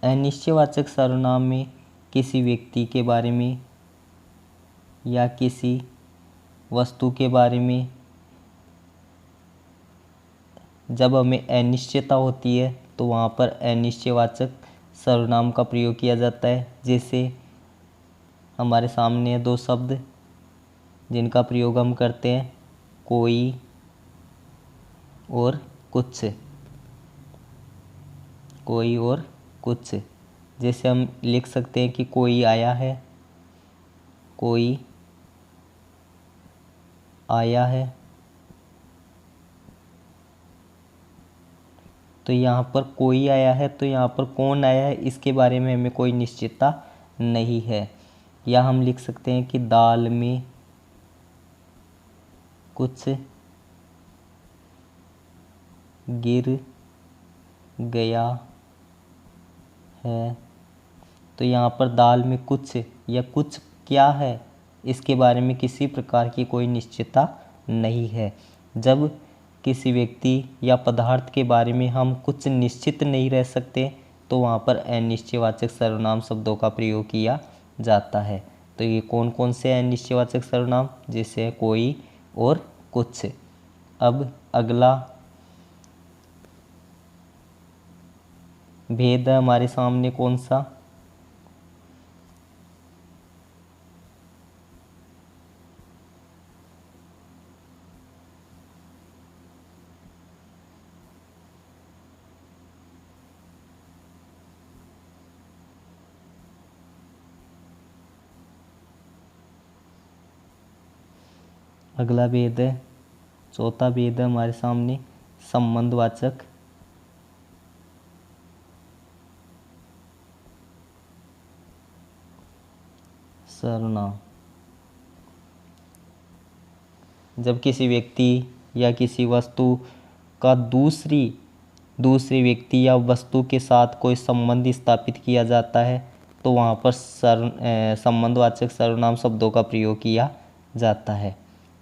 अनिश्चयवाचक सर्वनाम में किसी व्यक्ति के बारे में या किसी वस्तु के बारे में जब हमें अनिश्चयता होती है तो वहाँ पर अनिश्चयवाचक सर्वनाम का प्रयोग किया जाता है। जैसे हमारे सामने दो शब्द जिनका प्रयोग हम करते हैं, कोई और कुछ। कोई और कुछ, जैसे हम लिख सकते हैं कि कोई आया है, कोई आया है। तो यहाँ पर कोई आया है, तो यहाँ पर कौन आया है इसके बारे में हमें कोई निश्चितता नहीं है। या हम लिख सकते हैं कि दाल में कुछ गिर गया है। तो यहाँ पर दाल में कुछ या कुछ क्या है इसके बारे में किसी प्रकार की कोई निश्चितता नहीं है। जब किसी व्यक्ति या पदार्थ के बारे में हम कुछ निश्चित नहीं रह सकते तो वहाँ पर अनिश्चयवाचक सर्वनाम शब्दों का प्रयोग किया जाता है। तो ये कौन कौन से अनिश्चयवाचक सर्वनाम, जैसे कोई और कुछ। अब अगला भेद है हमारे सामने कौन सा, अगला भेद है, चौथा भेद है हमारे सामने संबंधवाचक सर्वनाम। जब किसी व्यक्ति या किसी वस्तु का दूसरे व्यक्ति या वस्तु के साथ कोई संबंध स्थापित किया जाता है तो वहाँ पर संबंधवाचक सर्वनाम शब्दों का प्रयोग किया जाता है।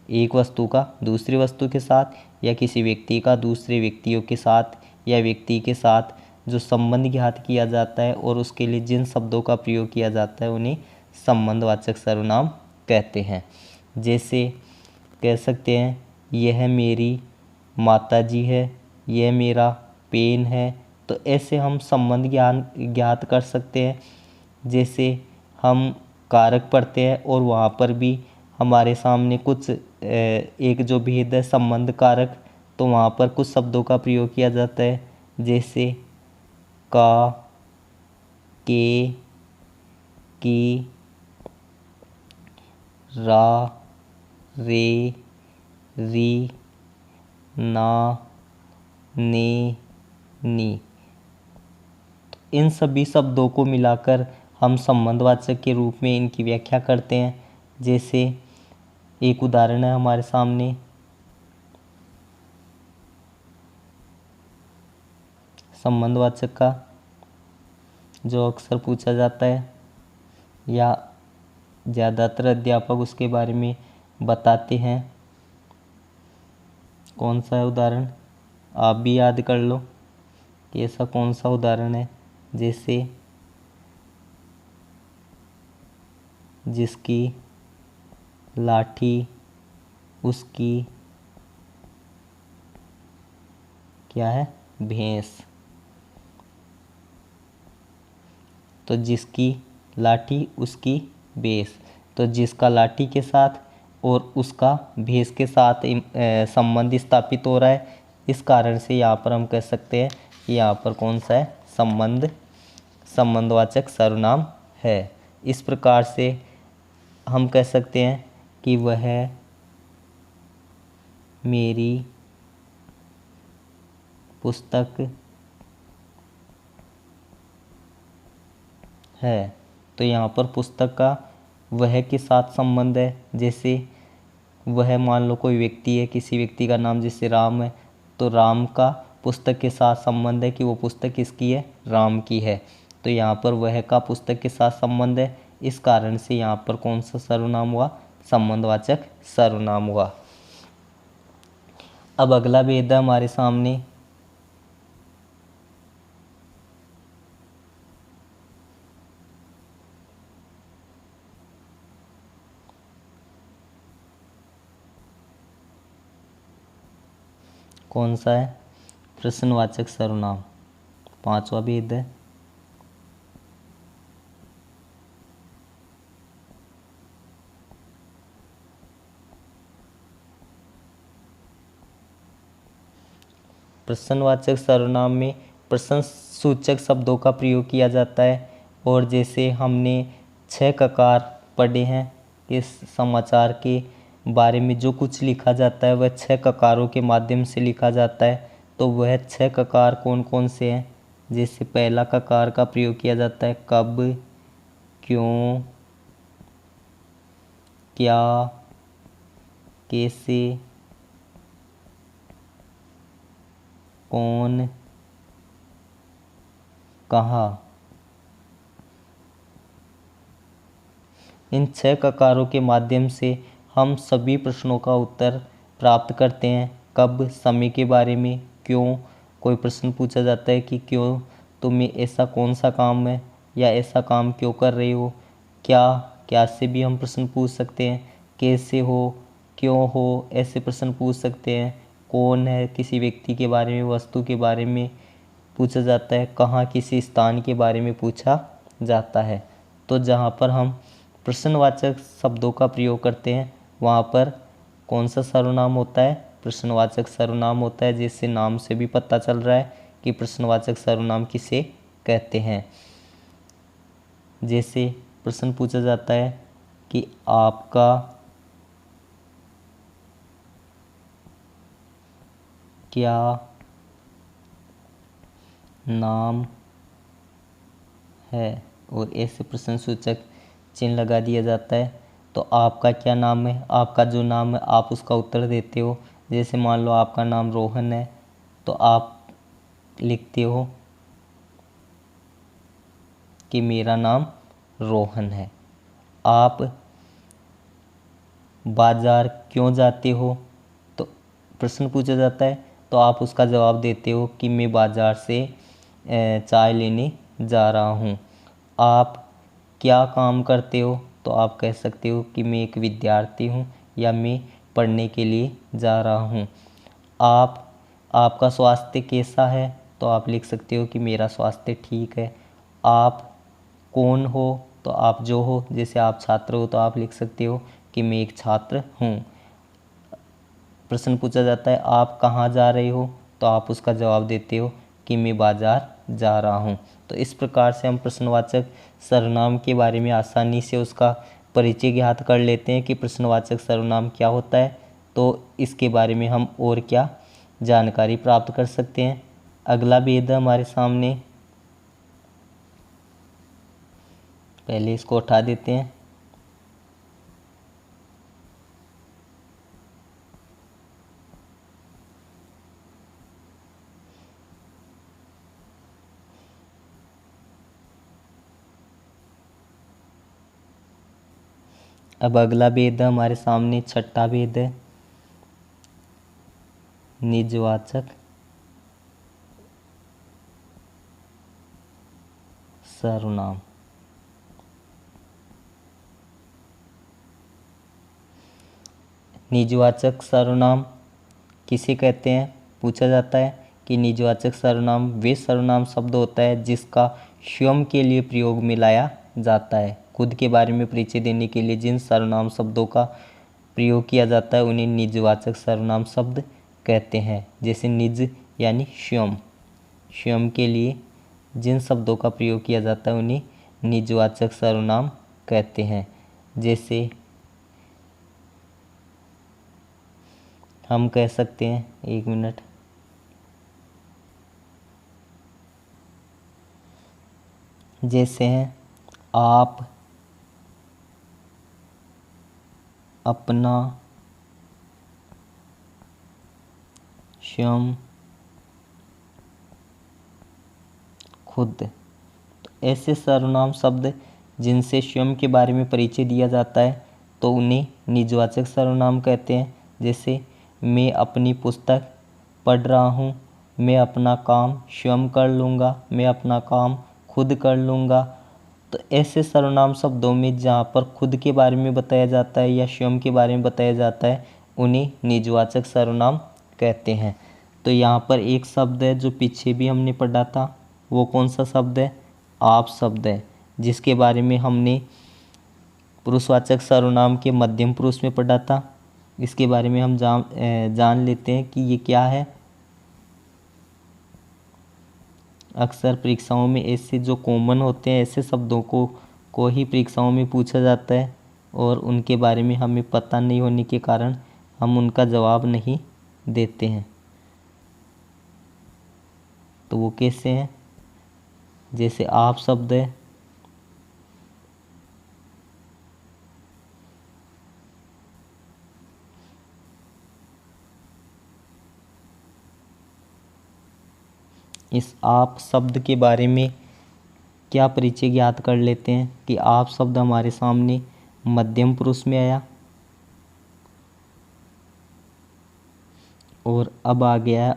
एक वस्तु का दूसरी वस्तु के साथ या किसी व्यक्ति का दूसरे व्यक्तियों के साथ या व्यक्ति के साथ जो संबंध ज्ञात किया जाता है और उसके लिए जिन शब्दों का प्रयोग किया जाता है उन्हें संबंधवाचक सर्वनाम कहते हैं। जैसे कह सकते हैं यह मेरी माताजी है, यह मेरा पेन है। तो ऐसे हम संबंध ज्ञात कर सकते हैं। जैसे हम कारक पढ़ते हैं और वहाँ पर भी हमारे सामने कुछ एक जो भेद है संबंध कारक, तो वहाँ पर कुछ शब्दों का प्रयोग किया जाता है। जैसे का, के, की, रा, रे, री, ना, ने, नी। इन सभी शब्दों को मिलाकर हम संबंधवाचक के रूप में इनकी व्याख्या करते हैं। जैसे एक उदाहरण है हमारे सामने, संबंधवाचक का जो अक्सर पूछा जाता है या ज़्यादातर अध्यापक उसके बारे में बताते हैं। कौन सा है उदाहरण, आप भी याद कर लो कि ऐसा कौन सा उदाहरण है। जैसे जिसकी लाठी उसकी क्या है, भैंस। तो जिसकी लाठी उसकी भैंस, तो जिसका लाठी के साथ और उसका भैंस के साथ संबंध स्थापित हो रहा है, इस कारण से यहाँ पर हम कह सकते हैं कि यहाँ पर कौन सा है, संबंधवाचक सर्वनाम है। इस प्रकार से हम कह सकते हैं कि वह मेरी पुस्तक है। तो यहाँ पर पुस्तक का वह के साथ संबंध है। जैसे वह मान लो कोई व्यक्ति है, किसी व्यक्ति का नाम जैसे राम है, तो राम का पुस्तक के साथ संबंध है कि वो पुस्तक किसकी है, राम की है। तो यहाँ पर वह का पुस्तक के साथ संबंध है, इस कारण से यहाँ पर कौन सा सर्वनाम हुआ, संबंधवाचक सर्वनाम हुआ। अब अगला भेद है हमारे सामने कौन सा है? प्रश्नवाचक सर्वनाम। पांचवा भेद है प्रश्नवाचक सर्वनाम में प्रश्न सूचक शब्दों का प्रयोग किया जाता है। और जैसे हमने 6 ककार पढ़े हैं, इस समाचार के बारे में जो कुछ लिखा जाता है वह 6 ककारों के माध्यम से लिखा जाता है। तो वह 6 ककार कौन कौन से हैं? जैसे पहला ककार का प्रयोग किया जाता है कब, क्यों, क्या, कैसे, कौन, कहाँ। इन 6 ककारों के माध्यम से हम सभी प्रश्नों का उत्तर प्राप्त करते हैं। कब, समय के बारे में। क्यों, कोई प्रश्न पूछा जाता है कि क्यों तुम्हें ऐसा कौन सा काम है या ऐसा काम क्यों कर रही हो। क्या, क्या से भी हम प्रश्न पूछ सकते हैं। कैसे हो, क्यों हो, ऐसे प्रश्न पूछ सकते हैं। कौन है, किसी व्यक्ति के बारे में, वस्तु के बारे में पूछा जाता है। कहाँ, किसी स्थान के बारे में पूछा जाता है। तो जहाँ पर हम प्रश्नवाचक शब्दों का प्रयोग करते हैं वहाँ पर कौन सा सर्वनाम होता है? प्रश्नवाचक सर्वनाम होता है। जिससे नाम से भी पता चल रहा है कि प्रश्नवाचक सर्वनाम किसे कहते हैं। जैसे प्रश्न पूछा जाता है कि आपका क्या नाम है, और ऐसे प्रश्न सूचक चिन्ह लगा दिया जाता है। तो आपका क्या नाम है, आपका जो नाम है आप उसका उत्तर देते हो। जैसे मान लो आपका नाम रोहन है तो आप लिखते हो कि मेरा नाम रोहन है। आप बाजार क्यों जाते हो, तो प्रश्न पूछा जाता है तो आप उसका जवाब देते हो कि मैं बाजार से चाय लेने जा रहा हूँ। आप क्या काम करते हो, तो आप कह सकते हो कि मैं एक विद्यार्थी हूँ या मैं पढ़ने के लिए जा रहा हूँ। आपका स्वास्थ्य कैसा है, तो आप लिख सकते हो कि मेरा स्वास्थ्य ठीक है। आप कौन हो, तो आप जो हो, जैसे आप छात्र हो तो आप लिख सकते हो कि मैं एक छात्र हूँ। प्रश्न पूछा जाता है आप कहाँ जा रहे हो, तो आप उसका जवाब देते हो कि मैं बाजार जा रहा हूँ। तो इस प्रकार से हम प्रश्नवाचक सर्वनाम के बारे में आसानी से उसका परिचय ज्ञात कर लेते हैं कि प्रश्नवाचक सर्वनाम क्या होता है। तो इसके बारे में हम और क्या जानकारी प्राप्त कर सकते हैं। अगला भेद हमारे सामने, पहले इसको उठा देते हैं। अब अगला भेद हमारे सामने, छठा भेद है निजवाचक सर्वनाम। निजवाचक सर्वनाम किसे कहते हैं, पूछा जाता है कि निजवाचक सर्वनाम वे सर्वनाम शब्द होता है जिसका स्वयं के लिए प्रयोग में लाया जाता है। खुद के बारे में परिचय देने के लिए जिन सर्वनाम शब्दों का प्रयोग किया जाता है उन्हें निजवाचक सर्वनाम शब्द कहते हैं। जैसे निज यानी स्वयं, स्वयं के लिए जिन शब्दों का प्रयोग किया जाता है उन्हें निजवाचक सर्वनाम कहते हैं। जैसे हम कह सकते हैं, एक मिनट, जैसे हैं आप अपना स्वयं खुद। तो ऐसे सर्वनाम शब्द जिनसे स्वयं के बारे में परिचय दिया जाता है तो उन्हें निजवाचक सर्वनाम कहते हैं। जैसे मैं अपनी पुस्तक पढ़ रहा हूँ, मैं अपना काम स्वयं कर लूँगा, मैं अपना काम खुद कर लूँगा। तो ऐसे सर्वनाम शब्दों में जहाँ पर खुद के बारे में बताया जाता है या स्वयं के बारे में बताया जाता है उन्हें निजवाचक सर्वनाम कहते हैं। तो यहाँ पर एक शब्द है जो पीछे भी हमने पढ़ा था, वो कौन सा शब्द है? आप शब्द है, जिसके बारे में हमने पुरुषवाचक सर्वनाम के मध्यम पुरुष में पढ़ा था। इसके बारे में हम जान लेते हैं कि ये क्या है। अक्सर परीक्षाओं में ऐसे जो कॉमन होते हैं ऐसे शब्दों को ही परीक्षाओं में पूछा जाता है, और उनके बारे में हमें पता नहीं होने के कारण हम उनका जवाब नहीं देते हैं। तो वो कैसे हैं? जैसे आप शब्द है, इस आप शब्द के बारे में क्या परिचय ज्ञात कर लेते हैं कि आप शब्द हमारे सामने मध्यम पुरुष में आया और अब आ गया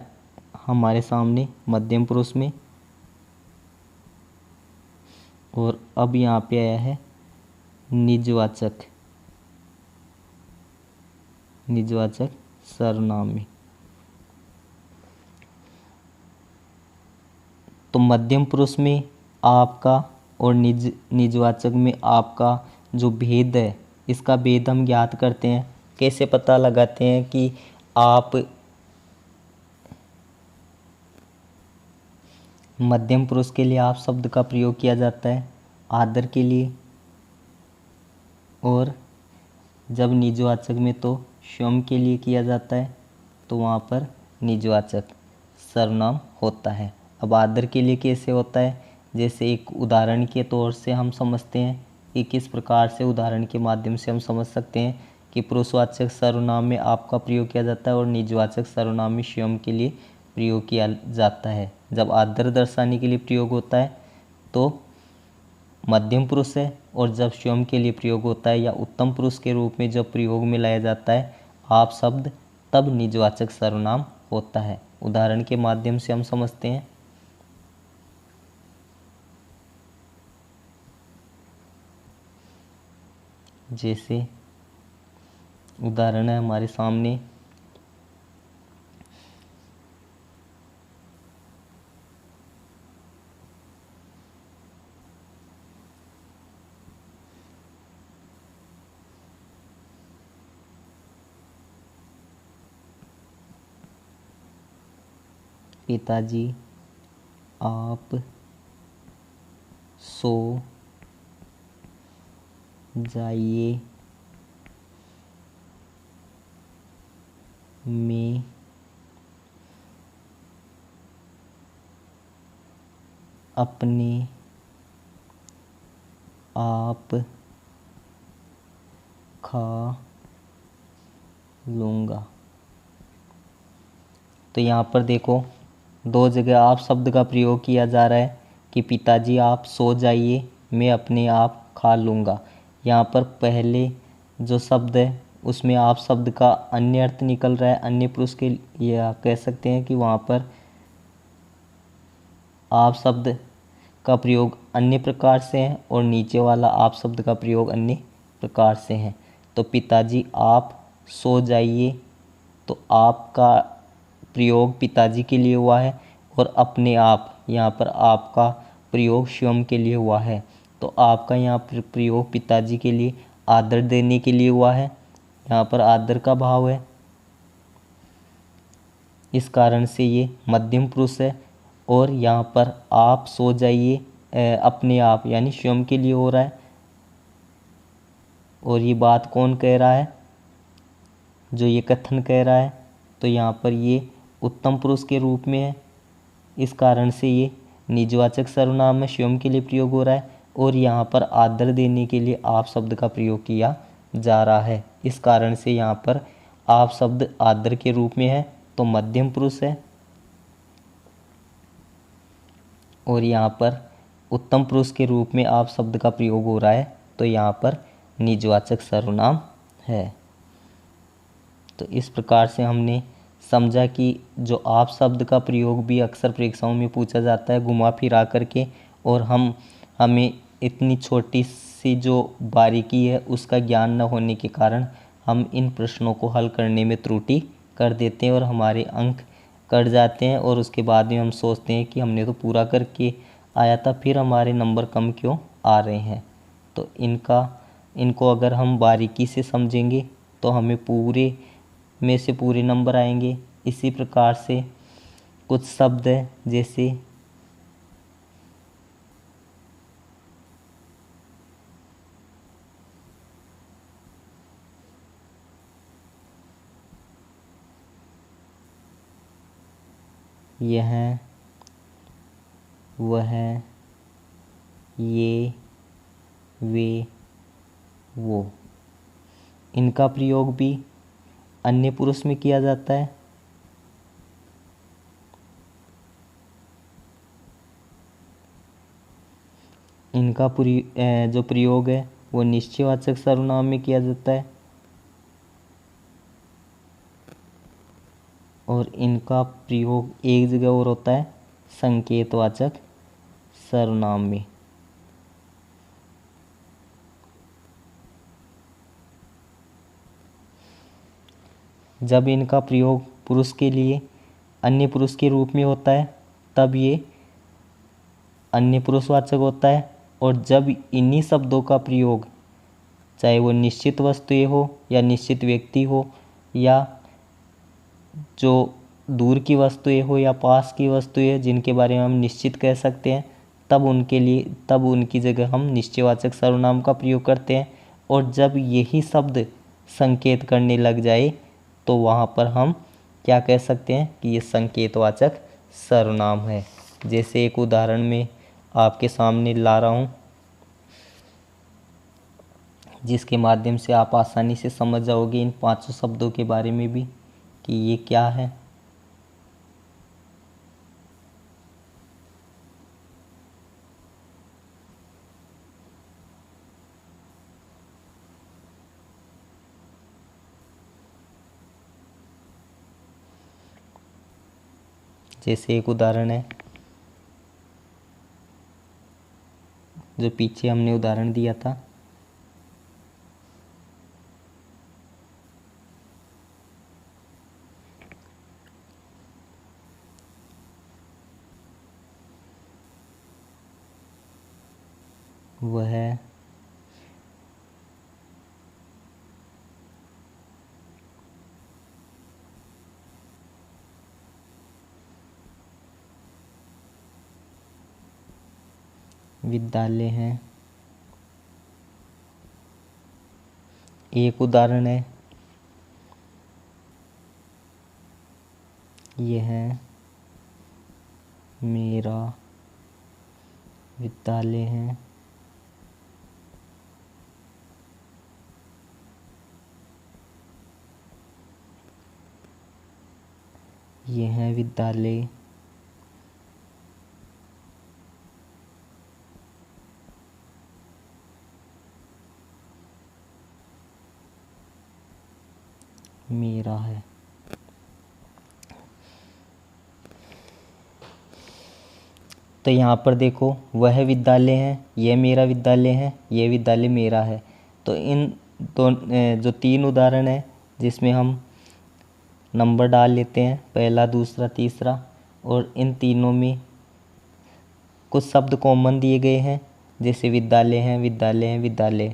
हमारे सामने मध्यम पुरुष में, और अब यहाँ पे आया है निजवाचक सर्वनाम में। तो मध्यम पुरुष में आपका और निजवाचक में आपका जो भेद है, इसका भेद हम ज्ञात करते हैं। कैसे पता लगाते हैं कि आप मध्यम पुरुष के लिए आप शब्द का प्रयोग किया जाता है आदर के लिए, और जब निजवाचक में तो स्वयं के लिए किया जाता है, तो वहाँ पर निजवाचक सर्वनाम होता है। अब आदर के लिए कैसे होता है? जैसे एक उदाहरण के तौर से हम समझते हैं कि किस प्रकार से, उदाहरण के माध्यम से हम समझ सकते हैं कि पुरुषवाचक सर्वनाम में आपका प्रयोग किया जाता है और निजवाचक सर्वनाम में स्वयं के लिए प्रयोग किया जाता है। जब आदर दर्शाने के लिए प्रयोग होता है तो मध्यम पुरुष है, और जब स्वयं के लिए प्रयोग होता है या उत्तम पुरुष के रूप में जब प्रयोग में लाया जाता है आप शब्द, तब निजवाचक सर्वनाम होता है। उदाहरण के माध्यम से हम समझते हैं। जैसे उदाहरण है हमारे सामने, पिताजी आप सो जाइए, मैं अपने आप खा लूँगा। तो यहाँ पर देखो, दो जगह आप शब्द का प्रयोग किया जा रहा है कि पिताजी आप सो जाइए, मैं अपने आप खा लूँगा। यहाँ पर पहले जो शब्द है उसमें आप शब्द का अन्य अर्थ निकल रहा है अन्य पुरुष के, या कह सकते हैं कि वहाँ पर आप शब्द का प्रयोग अन्य प्रकार से है और नीचे वाला आप शब्द का प्रयोग अन्य प्रकार से है। तो पिताजी आप सो जाइए, तो आपका प्रयोग पिताजी के लिए हुआ है, और अपने आप, यहाँ पर आपका प्रयोग स्वयं के लिए हुआ है। तो आपका यहाँ पर प्रयोग पिताजी के लिए आदर देने के लिए हुआ है, यहाँ पर आदर का भाव है, इस कारण से ये मध्यम पुरुष है। और यहाँ पर आप सो जाइए अपने आप यानी स्वयं के लिए हो रहा है, और ये बात कौन कह रहा है? जो ये कथन कह रहा है, तो यहाँ पर ये उत्तम पुरुष के रूप में है, इस कारण से ये निजवाचक सर्वनाम में स्वयं के लिए प्रयोग हो रहा है, और यहाँ पर आदर देने के लिए आप शब्द का प्रयोग किया जा रहा है। इस कारण से यहाँ पर आप शब्द आदर के रूप में है तो मध्यम पुरुष है, और यहाँ पर उत्तम पुरुष के रूप में आप शब्द का प्रयोग हो रहा है तो यहाँ पर निजवाचक सर्वनाम है। तो इस प्रकार से हमने समझा कि जो आप शब्द का प्रयोग भी अक्सर परीक्षाओं में पूछा जाता है घुमा फिरा करके, और हमें इतनी छोटी सी जो बारीकी है उसका ज्ञान न होने के कारण हम इन प्रश्नों को हल करने में त्रुटि कर देते हैं और हमारे अंक कट जाते हैं और उसके बाद में हम सोचते हैं कि हमने तो पूरा करके आया था, फिर हमारे नंबर कम क्यों आ रहे हैं। तो इनको अगर हम बारीकी से समझेंगे तो हमें पूरे में से पूरे नंबर आएंगे। इसी प्रकार से कुछ शब्द है, जैसे यह, वह, ये, वे, वो, इनका प्रयोग भी अन्य पुरुष में किया जाता है। इनका जो प्रयोग है वो निश्चयवाचक सर्वनाम में किया जाता है और इनका प्रयोग एक जगह और होता है संकेतवाचक सर्वनाम में। जब इनका प्रयोग पुरुष के लिए अन्य पुरुष के रूप में होता है तब ये अन्य पुरुषवाचक होता है, और जब इन्हीं शब्दों का प्रयोग चाहे वो निश्चित वस्तुएं हो या निश्चित व्यक्ति हो या जो दूर की वस्तुएं हो या पास की वस्तुएं जिनके बारे में हम निश्चित कह सकते हैं, तब उनकी जगह हम निश्चयवाचक सर्वनाम का प्रयोग करते हैं। और जब यही शब्द संकेत करने लग जाए तो वहाँ पर हम क्या कह सकते हैं कि ये संकेतवाचक सर्वनाम है। जैसे एक उदाहरण में आपके सामने ला रहा हूँ जिसके माध्यम से आप आसानी से समझ जाओगे इन पांचों शब्दों के बारे में भी कि ये क्या है। जैसे एक उदाहरण है जो पीछे हमने उदाहरण दिया था, वह विद्यालय है। एक उदाहरण है यह मेरा विद्यालय है। यह विद्यालय मेरा है। तो यहाँ पर देखो, वह विद्यालय है, यह मेरा विद्यालय है, यह विद्यालय मेरा है। तो इन जो तीन उदाहरण है जिसमें हम नंबर डाल लेते हैं, पहला, दूसरा, तीसरा, और इन तीनों में कुछ शब्द कॉमन दिए गए हैं। जैसे विद्यालय है, विद्यालय है, विद्यालय,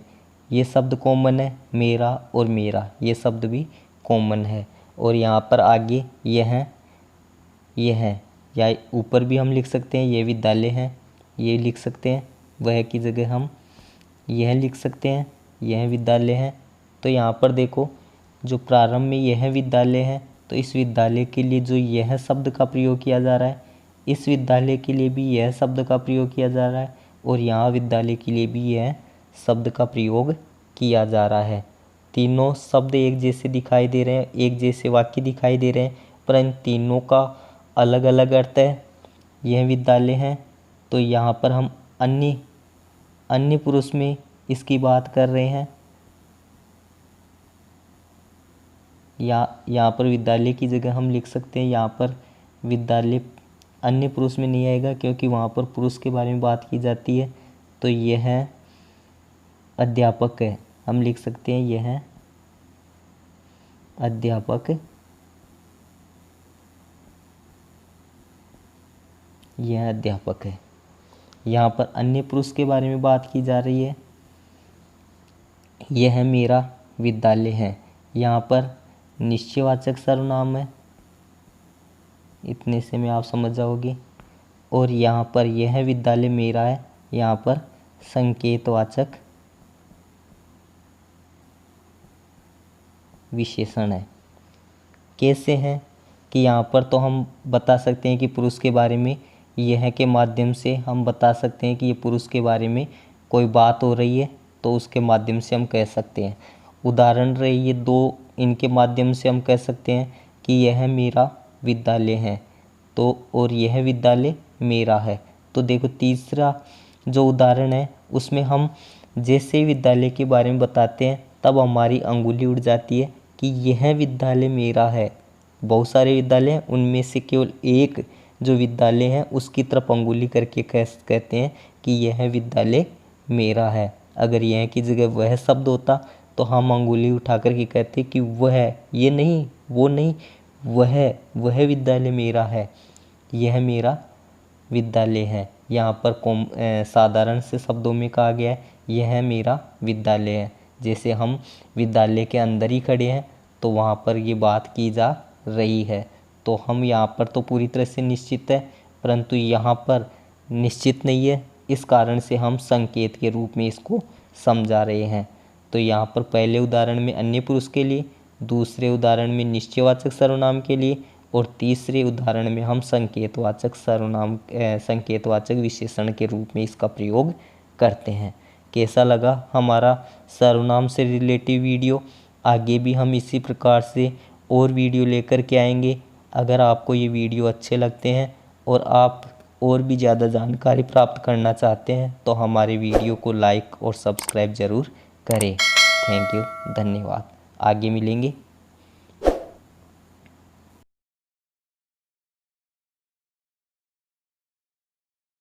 ये शब्द कॉमन है। मेरा और मेरा, ये शब्द भी कॉमन है। और यहाँ पर आगे यह है, या ऊपर भी हम लिख सकते हैं ये विद्यालय है, ये लिख सकते हैं। वह की जगह हम यह लिख सकते हैं, यह विद्यालय है। तो यहाँ पर देखो, जो प्रारंभ में यह विद्यालय है तो इस विद्यालय के लिए जो यह शब्द का प्रयोग किया जा रहा है, इस विद्यालय के लिए भी यह शब्द का प्रयोग किया जा रहा है, और यहाँ विद्यालय के लिए भी यह शब्द का प्रयोग किया जा रहा है। तीनों शब्द एक जैसे दिखाई दे रहे हैं, एक जैसे वाक्य दिखाई दे रहे हैं, पर इन तीनों का अलग अलग अर्थ है। यह विद्यालय है तो यहाँ पर हम अन्य पुरुष में इसकी बात कर रहे हैं, या यहाँ पर विद्यालय की जगह हम लिख सकते हैं यहाँ पर विद्यालय अन्य पुरुष में नहीं आएगा क्योंकि वहाँ पर पुरुष के बारे में बात की जाती है। तो यह अध्यापक है, हम लिख सकते हैं यह अध्यापक यह अध्यापक है। यहाँ पर अन्य पुरुष के बारे में बात की जा रही है। यह मेरा विद्यालय है। यहाँ पर निश्चयवाचक सर्वनाम है, इतने से में आप समझ जाओगे। और यहाँ पर यह विद्यालय मेरा है, यहाँ पर संकेतवाचक विशेषण है। कैसे हैं कि यहाँ पर तो हम बता सकते हैं कि पुरुष के बारे में यह के माध्यम से हम बता सकते हैं कि ये पुरुष के बारे में कोई बात हो रही है, तो उसके माध्यम से हम कह सकते हैं। उदाहरण रहे ये दो, इनके माध्यम से हम कह सकते हैं कि यह मेरा विद्यालय है, तो और यह विद्यालय मेरा है। तो देखो तीसरा जो उदाहरण है उसमें हम जैसे ही विद्यालय के बारे में बताते हैं तब हमारी अंगुली उठ जाती है कि यह विद्यालय मेरा है। बहुत सारे विद्यालय हैं, उनमें से केवल एक जो विद्यालय है उसकी तरफ अंगुली करके कहते हैं कि यह विद्यालय मेरा है। अगर यह की जगह वह शब्द होता तो हम अंगुली उठा करके कहते कि वह, ये नहीं, वो नहीं, वह विद्यालय मेरा है, यह मेरा विद्यालय है। यहाँ पर साधारण से शब्दों में कहा गया है यह मेरा विद्यालय है। जैसे हम विद्यालय के अंदर ही खड़े हैं तो वहाँ पर ये बात की जा रही है, तो हम यहाँ पर तो पूरी तरह से निश्चित है, परंतु यहाँ पर निश्चित नहीं है, इस कारण से हम संकेत के रूप में इसको समझा रहे हैं। तो यहाँ पर पहले उदाहरण में अन्य पुरुष के लिए, दूसरे उदाहरण में निश्चयवाचक सर्वनाम के लिए, और तीसरे उदाहरण में हम संकेतवाचक संकेतवाचक विशेषण के रूप में इसका प्रयोग करते हैं। कैसा लगा हमारा सर्वनाम से रिलेटिव वीडियो? आगे भी हम इसी प्रकार से और वीडियो लेकर के आएंगे। अगर आपको ये वीडियो अच्छे लगते हैं और आप और भी ज़्यादा जानकारी प्राप्त करना चाहते हैं तो हमारे वीडियो को लाइक और सब्सक्राइब ज़रूर करें। थैंक यू, धन्यवाद। आगे मिलेंगे।